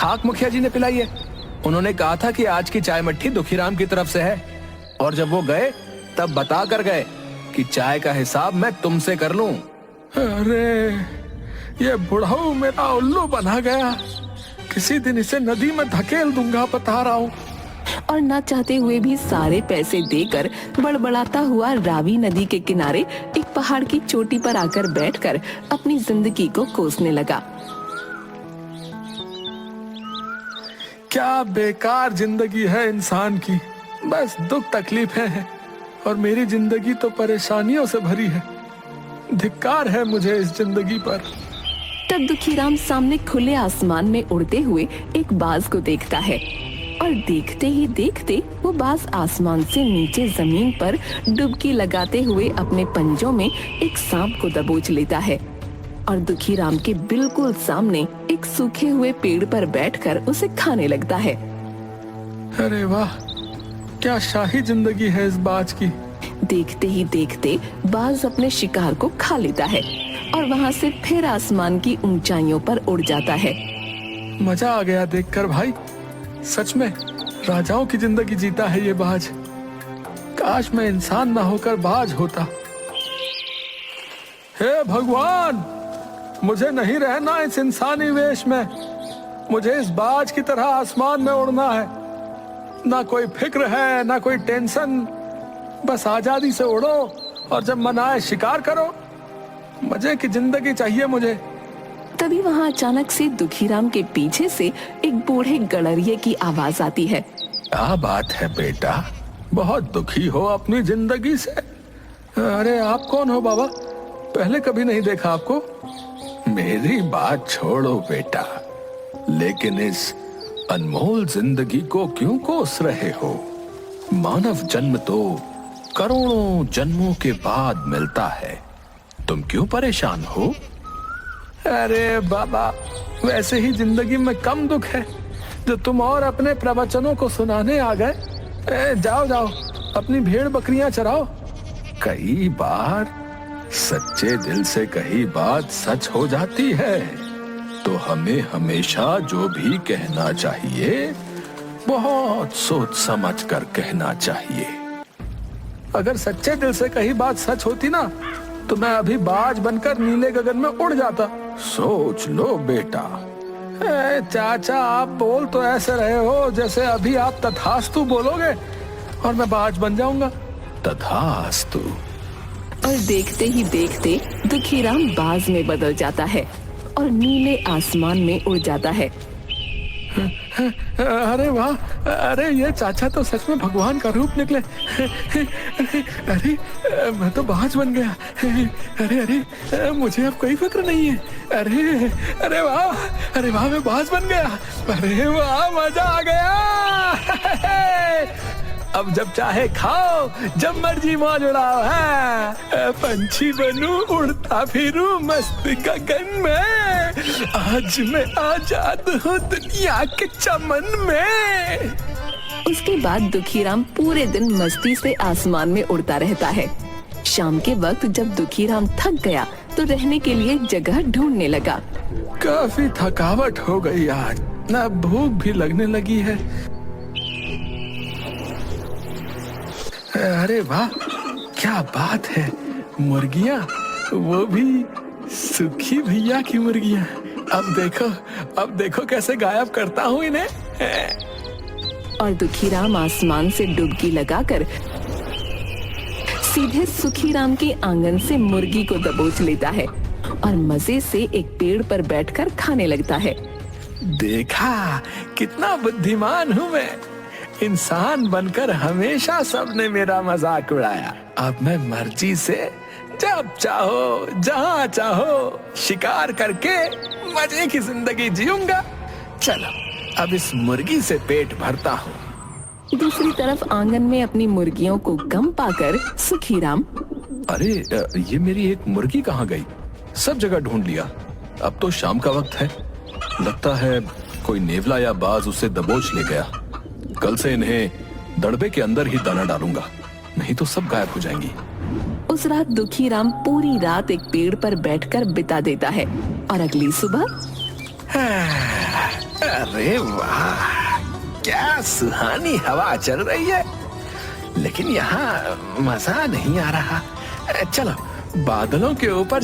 खाक मुखिया जी ने पिलाई है। उन्होंने कहा था कि आज की चाय मट्ठी दुखीराम की तरफ से है, और जब वो गए तब बता कर गए कि चाय का हिसाब मैं तुमसे कर लूं। अरे ये बुढ़ाऊ मेरा उल्लू बना गया, किसी दिन इसे नदी में धकेल दूंगा, बता रहा हूँ। और न चाहते हुए भी सारे पैसे देकर बड़बड़ाता हुआ रावी नदी के किनारे एक पहाड़ की चोटी पर आकर बैठकर अपनी जिंदगी को कोसने लगा। क्या बेकार जिंदगी है इंसान की, बस दुख तकलीफें हैं, और मेरी जिंदगी तो परेशानियों से भरी है। धिक्कार है मुझे इस जिंदगी पर। तब दुखीराम सामने खुले आसमान में उड़ते हुए एक बाज को देखता है, और देखते ही देखते वो बाज आसमान से नीचे जमीन पर डुबकी लगाते हुए अपने पंजों में एक सांप को दबोच लेता है, और दुखीराम के बिल्कुल सामने एक सूखे हुए पेड़ पर बैठकर उसे खाने लगता है। अरे वाह, क्या शाही जिंदगी है इस बाज की। देखते ही देखते बाज अपने शिकार को खा लेता है और वहाँ से फिर आसमान की ऊंचाइयों पर उड़ जाता है। मजा आ गया देखकर भाई, सच में राजाओं की जिंदगी जीता है ये बाज। काश मैं इंसान ना होकर बाज होता। हे भगवान, मुझे नहीं रहना इस इंसानी वेश में, मुझे इस बाज की तरह आसमान में उड़ना है। ना कोई फिक्र है, ना कोई टेंशन, बस आजादी से उड़ो और जब मन आए शिकार करो। मजे की जिंदगी चाहिए मुझे। तभी वहाँ अचानक से दुखीराम के पीछे से एक बूढ़े गड़रिये की आवाज आती है। क्या बात है बेटा, बहुत दुखी हो अपनी जिंदगी से? अरे आप कौन हो बाबा, पहले कभी नहीं देखा आपको। मेरी बात छोड़ो बेटा, लेकिन इस अनमोल जिंदगी को क्यों कोस रहे हो? मानव जन्म तो करोड़ों जन्मों के बाद मिलता है, तुम क्यों परेशान हो? अरे बाबा, वैसे ही जिंदगी में कम दुख है जो तुम और अपने प्रवचनों को सुनाने आ गए। जाओ जाओ, अपनी भेड़ बकरियां चराओ। कई बार सच्चे दिल से कही बात सच हो जाती है, तो हमें हमेशा जो भी कहना चाहिए बहुत सोच समझ कर कहना चाहिए। अगर सच्चे दिल से कही बात सच होती ना, तो मैं अभी बाज बनकर नीले गगन में उड़ जाता। सोच लो बेटा। चाचा, आप बोल तो ऐसे रहे हो जैसे अभी आप तथास्तु बोलोगे और मैं बाज बन जाऊंगा। तथास्तु। और देखते ही देखते दुखीराम बाज में बदल जाता है और नीले आसमान में उड़ जाता है। अरे वाह, अरे ये चाचा तो सच में भगवान का रूप निकले। अरे मैं तो बाज बन गया। अरे अरे मुझे अब कोई फिक्र नहीं है। अरे अरे वाह, अरे वाह, मैं बाज बन गया। अरे वाह, मजा आ गया। अब जब चाहे खाओ, जब मर्जी मौज उड़ाओ। है पंछी बनूं, उड़ता फिरूं मस्त गगन में। आज मैं आजाद हूँ दुनिया के चमन में। उसके बाद दुखीराम पूरे दिन मस्ती से आसमान में उड़ता रहता है। शाम के वक्त जब दुखीराम थक गया तो रहने के लिए जगह ढूंढने लगा। काफी थकावट हो गई आज, ना भूख भी लगने लगी है। अरे वाह, क्या बात है, मुर्गियाँ, वो भी सुखी भैया की मुर्गियाँ। अब देखो कैसे गायब करता हूँ इन्हें। और दुखीराम आसमान से डुबकी लगाकर सीधे सुखीराम के आंगन से मुर्गी को दबोच लेता है और मजे से एक पेड़ पर बैठकर खाने लगता है। देखा कितना बुद्धिमान हूँ मैं। इंसान बनकर हमेशा सबने मेरा मजाक उड़ाया। अब मैं मर्जी से जब चाहो, जहाँ चाहो शिकार करके मजे की जिंदगी जीऊंगा। चलो अब इस मुर्गी से पेट भरता हूँ। दूसरी तरफ आंगन में अपनी मुर्गियों को गम पाकर सुखीराम, अरे ये मेरी एक मुर्गी कहाँ गई? सब जगह ढूंढ लिया, अब तो शाम का वक्त है। लगता है कोई नेवला या बाज उसे दबोच ले गया। कल से इन्हें दड़बे के अंदर ही दाना डालूंगा, नहीं तो सब गायब हो जाएंगी। उस रात दुखीराम पूरी रात एक पेड़ पर बैठकर बिता देता है और अगली सुबह अरे वाह, क्या सुहानी हवा चल रही है, लेकिन यहाँ मजा नहीं आ रहा। चलो बादलों के ऊपर